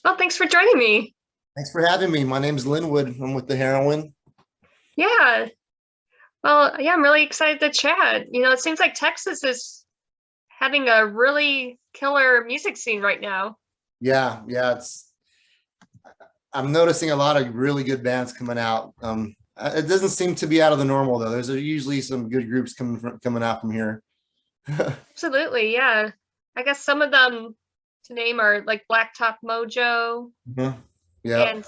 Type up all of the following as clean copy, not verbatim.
Well, thanks for joining me. Thanks for having me. My name's Lynnwood. I'm with the Heroine. Yeah. Well, yeah, I'm really excited to chat. It seems like Texas is having a really killer music scene right now. Yeah. I'm noticing a lot of really good bands coming out. It doesn't seem to be out of the normal though. There's usually some good groups coming out from here. Absolutely, yeah. I guess some of them to name are like Blacktop Mojo Mhm. Yeah. and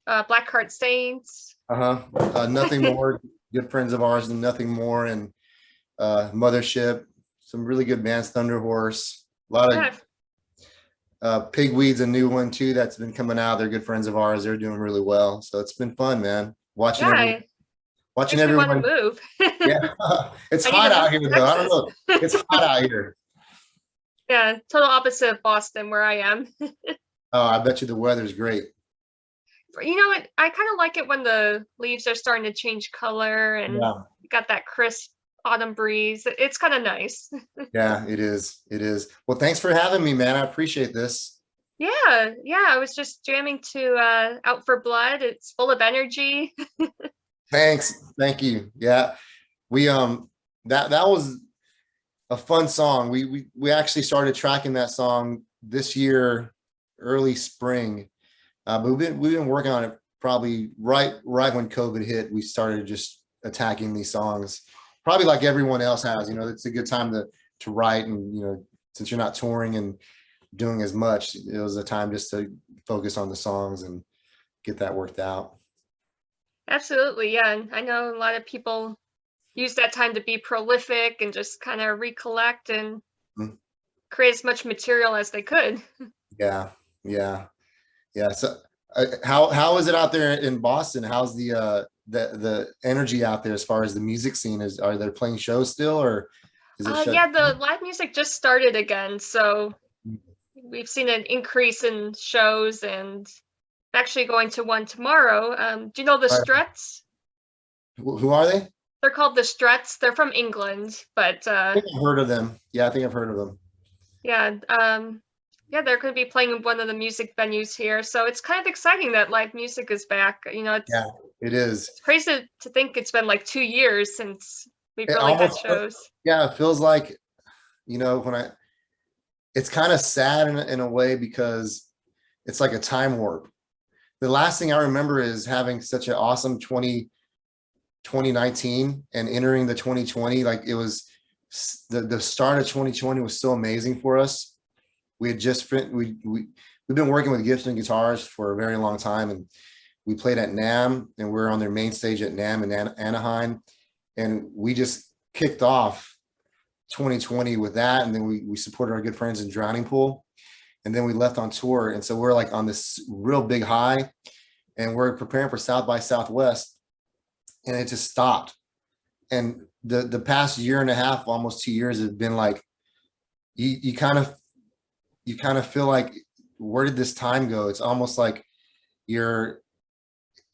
Blackheart Saints. Nothing more. Good friends of ours, and nothing more, and Mothership. Some really good bands. Thunder Horse. A lot of Yeah, Pigweed's a new one too that's been coming out. They're good friends of ours. They're doing really well. So it's been fun, man. yeah, it Watching makes me want to everyone. move. Yeah, it's I need hot to move out to here though. I don't Texas. know. It's hot out here. Yeah, total opposite of Boston where I am. Oh, I bet you the weather's great. You know what? I kind of like it when the leaves are starting to change color and Yeah, you got that crisp autumn breeze. It's kind of nice. yeah, it is. It is. Well, thanks for having me, man. I appreciate this. Yeah. I was just jamming to Out for Blood. It's full of energy. Thanks. Thank you. Yeah. We that was a fun song. We actually started tracking that song this year, early spring. But we've been working on it probably right when COVID hit. We started just attacking these songs, probably like everyone else has. It's a good time to write, and since you're not touring and doing as much, it was a time just to focus on the songs and get that worked out. Absolutely. Yeah. And I know a lot of people use that time to be prolific and just kind of recollect and Mm. create as much material as they could. Yeah, yeah, yeah. So, how is it out there in Boston? How's the energy out there as far as the music scene is? Are they playing shows still, or is it shut Yeah, the live music just started again. So we've seen an increase in shows and actually going to one tomorrow. Do you know the down? Struts? Who are they? They're called the Struts. They're from England, but I think I've heard of them. Yeah, I think I've heard of them. yeah, yeah, they're going to be playing in one of the music venues here. So it's kind of exciting that live music is back. Yeah, it is. It's crazy to think it's been like 2 years since we've It really had almost, shows. yeah, it feels like, when it's kind of sad in a way because it's like a time warp. The last thing I remember is having such an awesome 2019 and entering the 2020. Like it was the start of 2020 was so amazing for us. We had just we've been working with Gibson guitars for a very long time, and we played at NAMM, and we're on their main stage at NAMM in Anaheim, and we just kicked off 2020 with that, and then we supported our good friends in Drowning Pool, and then we left on tour, and so we're like on this real big high, and we're preparing for South by Southwest, and it just stopped. And the past year and a half, almost 2 years, have been like you kind of feel like, where did this time go? It's almost like you're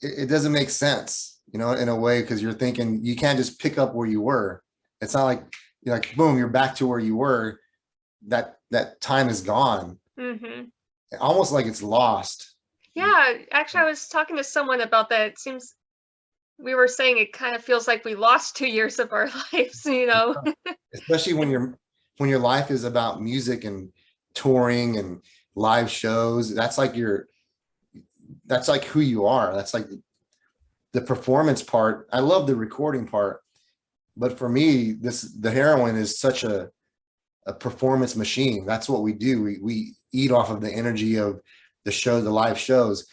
it doesn't make sense, in a way, because you're thinking you can't just pick up where you were. It's not like you're like boom, you're back to where you were. That time is gone. Hmm. Almost like it's lost. Yeah, actually, I was talking to someone about that. It seems we were saying it kind of feels like we lost 2 years of our lives. Especially when your life is about music and touring and live shows. That's like who you are. That's like the performance part. I love the recording part, but for me, the Heroine is such a performance machine. That's what we do. We eat off of the energy of the live shows.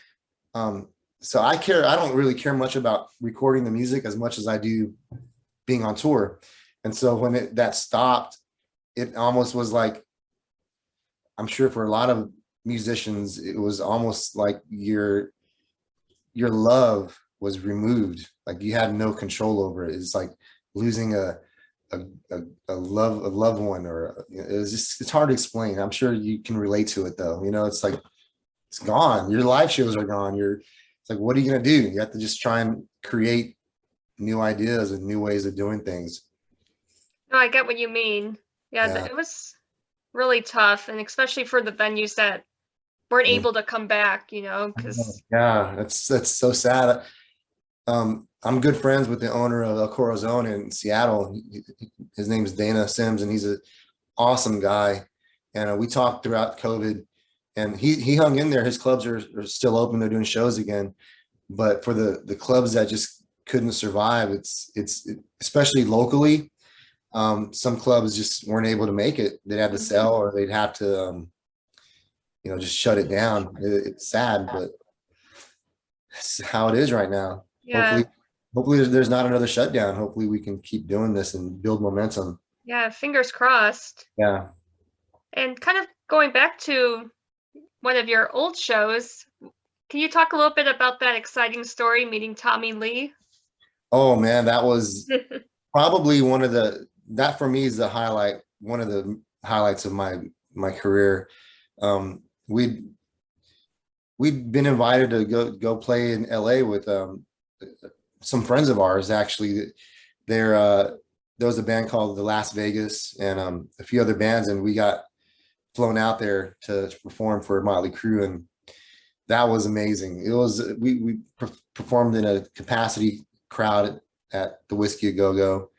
Um, so I don't really care much about recording the music as much as I do being on tour. And so when that stopped, it almost was like, I'm sure for a lot of musicians, it was almost like your love was removed. Like you had no control over it. It's like losing a, a loved one, or it's hard to explain. I'm sure you can relate to it though. It's like it's gone. Your live shows are gone. It's like, what are you gonna do? You have to just try and create new ideas and new ways of doing things. No, I get what you mean. Yeah, Yeah. it was really tough, and especially for the venues that weren't Mm. able to come back, you know, because Yeah, that's so sad. I'm good friends with the owner of El Corazon in Seattle. His name is Dana Sims, and he's an awesome guy. And we talked throughout COVID, and he hung in there. His clubs are still open; they're doing shows again. But for the clubs that just couldn't survive, it's especially locally. Some clubs just weren't able to make it. They'd have to sell, or they'd have to, just shut it down. It's sad, but it's how it is right now. yeah, Hopefully there's not another shutdown. Hopefully we can keep doing this and build momentum. yeah, fingers crossed. Yeah. And kind of going back to one of your old shows, can you talk a little bit about that exciting story meeting Tommy Lee? Oh man, that was probably that for me is the highlight, one of the highlights of my career. Um, we'd we'd been invited to go play in LA with some friends of ours. Actually, there was a band called the Las Vegas, and a few other bands, and we got flown out there to perform for Mötley Crüe, and that was amazing. It was we performed in a capacity crowd at the Whiskey A Go Go,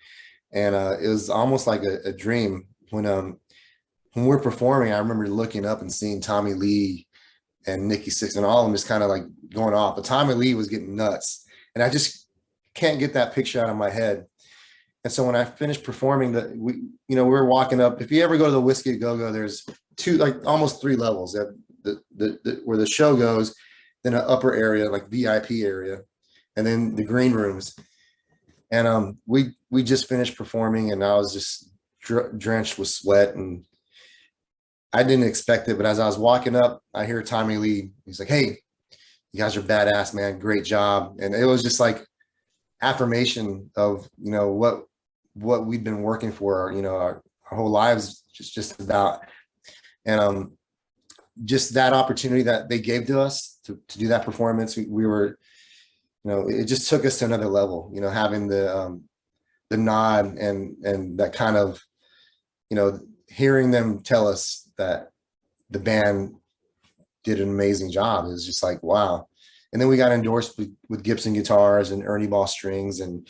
and it was almost like a dream when we're performing. I remember looking up and seeing Tommy Lee and Nikki Sixx and all of them just kind of like going off. But Tommy Lee was getting nuts, and I just can't get that picture out of my head. And so when I finished performing, we were walking up. If you ever go to the Whiskey A Go Go, there's almost three levels. Where the show goes, then an upper area like VIP area, and then the green rooms. And we just finished performing, and I was just drenched with sweat, and I didn't expect it. But as I was walking up, I hear Tommy Lee. He's like, "Hey, you guys are badass, man. Great job." And it was just like affirmation of what we'd been working for, our whole lives, just about. And just that opportunity that they gave to us to do that performance, we were, it just took us to another level, having the nod and that kind of, hearing them tell us that the band did an amazing job. It was just like, wow. And then we got endorsed with Gibson guitars and Ernie Ball strings, and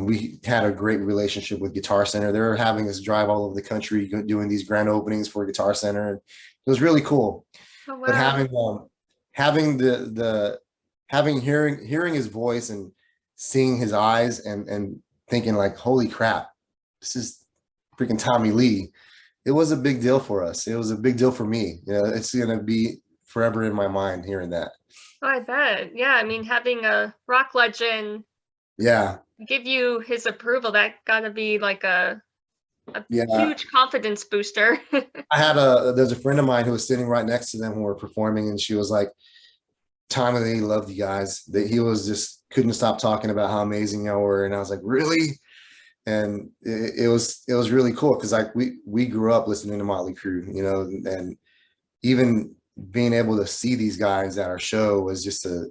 we had a great relationship with Guitar Center. They were having us drive all over the country doing these grand openings for Guitar Center. And it was really cool. Oh, wow. But hearing his voice and seeing his eyes and thinking like, holy crap, this is freaking Tommy Lee. It was a big deal for us. It was a big deal for me. It's going to be forever in my mind hearing that. Oh, I bet. Yeah, I mean, having a rock legend give you his approval, that gotta be like a huge confidence booster. There's a friend of mine who was sitting right next to them when we were performing, and she was like, Tommy Lee loved you guys. That he was just couldn't stop talking about how amazing y'all were. And I was like, really? And it was really cool, because like we grew up listening to Mötley Crüe, and even being able to see these guys at our show was just a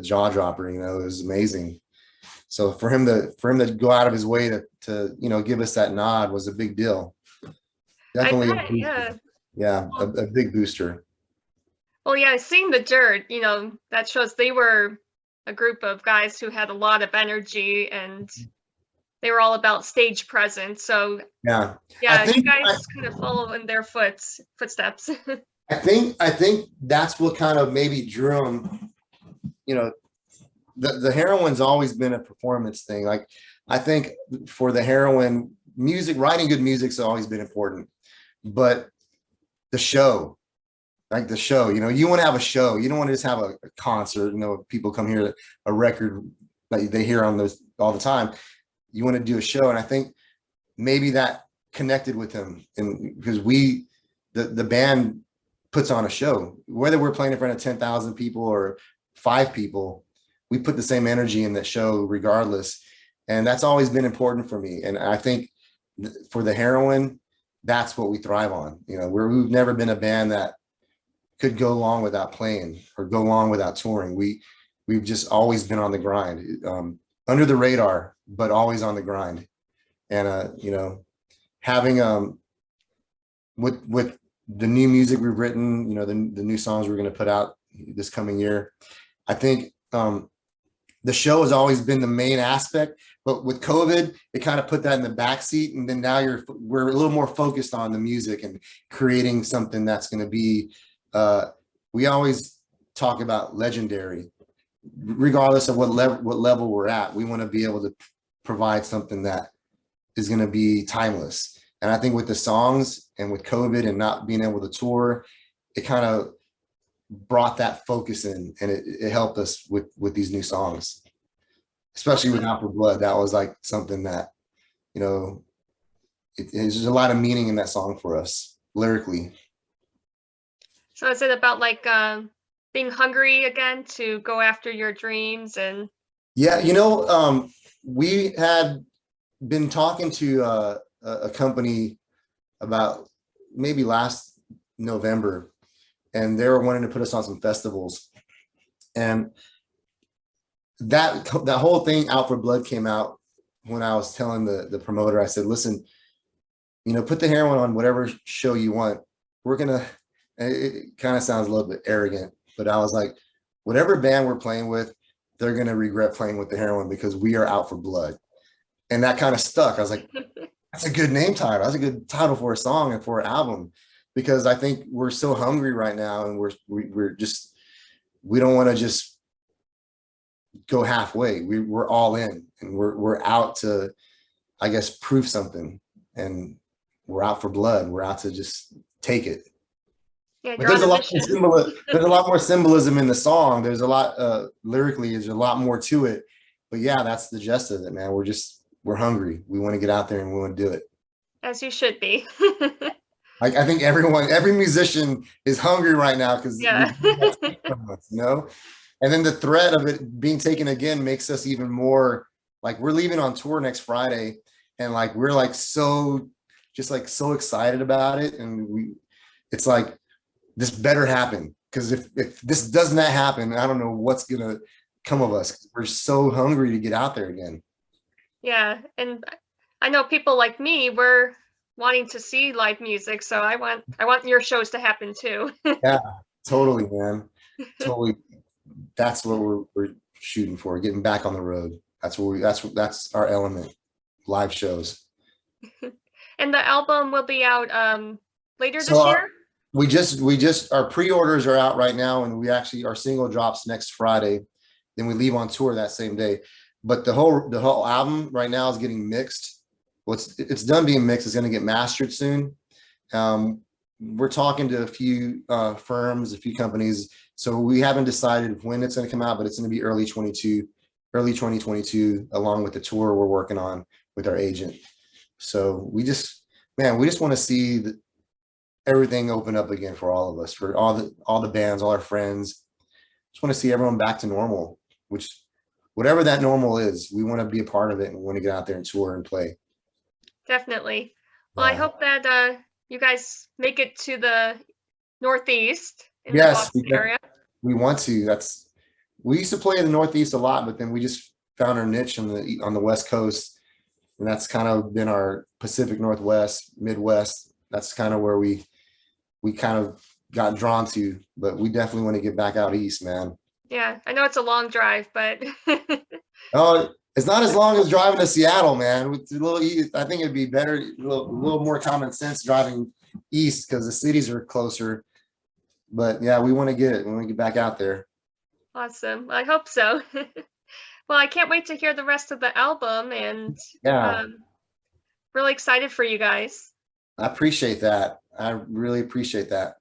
jaw dropper. It was amazing. So for him to go out of his way to give us that nod was a big deal. Definitely, a big booster. Well, yeah, seeing the Dirt, that shows they were a group of guys who had a lot of energy, and they were all about stage presence. So yeah, you guys kind of follow in their footsteps. I think that's what kind of maybe drew them. The Heroine's always been a performance thing. Like, I think for the Heroine, writing good music's always been important, but the show, you want to have a show. You don't want to just have a concert. People come here, a record that they hear on those all the time. You want to do a show. And I think maybe that connected with him, and because the band puts on a show, whether we're playing in front of 10,000 people or 5 people, we put the same energy in that show regardless. And that's always been important for me. And I think for the Heroine, that's what we thrive on. We've never been a band that could go long without playing or go long without touring. We've just always been on the grind, under the radar, but always on the grind. And having with the new music we've written, you know, the new songs we're going to put out this coming year. I think the show has always been the main aspect, but with COVID, it kind of put that in the backseat. And then now we're a little more focused on the music and creating something that's going to be, we always talk about legendary, regardless of what level we're at. We want to be able to provide something that is going to be timeless. And I think with the songs and with COVID and not being able to tour, it kind of brought that focus in, and it helped us with these new songs, especially with Out for Blood. That was like something that, you know, there's a lot of meaning in that song for us lyrically. So is it about like being hungry again to go after your dreams? And yeah, you know, we had been talking to a company about maybe last November, and they were wanting to put us on some festivals. And that whole thing, Out for Blood, came out when I was telling the promoter, I said, listen, you know, put the Heroine on whatever show you want. We're gonna, it kind of sounds a little bit arrogant, but I was like, whatever band we're playing with, they're gonna regret playing with the Heroine because we are Out for Blood. And that kind of stuck. I was like, that's a good name title. That's a good title for a song and for an album, because I think we're so hungry right now, and we don't want to just go halfway. We're all in, and we're out to, I guess, prove something, and we're out for blood. We're out to just take it. yeah, But there's a lot more symbolism in the song. There's a lot lyrically. There's a lot more to it. But yeah, that's the gist of it, man. We're hungry. We want to get out there and we want to do it. As you should be. Like, I think every musician is hungry right now because Yeah. you know. And then the threat of it being taken again makes us even more like, we're leaving on tour next Friday, and like we're like so excited about it, and it's like, this better happen, because if this does not happen, I don't know what's gonna come of us. We're so hungry to get out there again. Yeah, and I know people like me, we're wanting to see live music, so I want your shows to happen too. Yeah, totally, man. Totally. That's what we're shooting for, getting back on the road. That's our element, live shows. And the album will be out later this So year? we just our pre-orders are out right now, and our single drops next Friday. Then we leave on tour that same day. But the whole album right now is getting mixed. It's done being mixed. It's going to get mastered soon. We're talking to a few firms, a few companies. So we haven't decided when it's going to come out, but it's going to be early 2022, along with the tour we're working on with our agent. So we just want to see everything open up again for all of us, for all the bands, all our friends. Just want to see everyone back to normal, whatever that normal is. We want to be a part of it, and we want to get out there and tour and play. Definitely. Well, I hope that you guys make it to the Northeast in the Boston area. We want to. We used to play in the Northeast a lot, but then we just found our niche on the West Coast, and that's kind of been our Pacific Northwest, Midwest. That's kind of where we kind of got drawn to, but we definitely want to get back out east, man. Yeah, I know it's a long drive, but Oh, it's not as long as driving to Seattle, man. It's a little, I think it'd be better, a little more common sense driving east, because the cities are closer. But yeah, we want to get it. We want to get back out there. Awesome. I hope so. Well, I can't wait to hear the rest of the album, and Yeah, really excited for you guys. I appreciate that. I really appreciate that.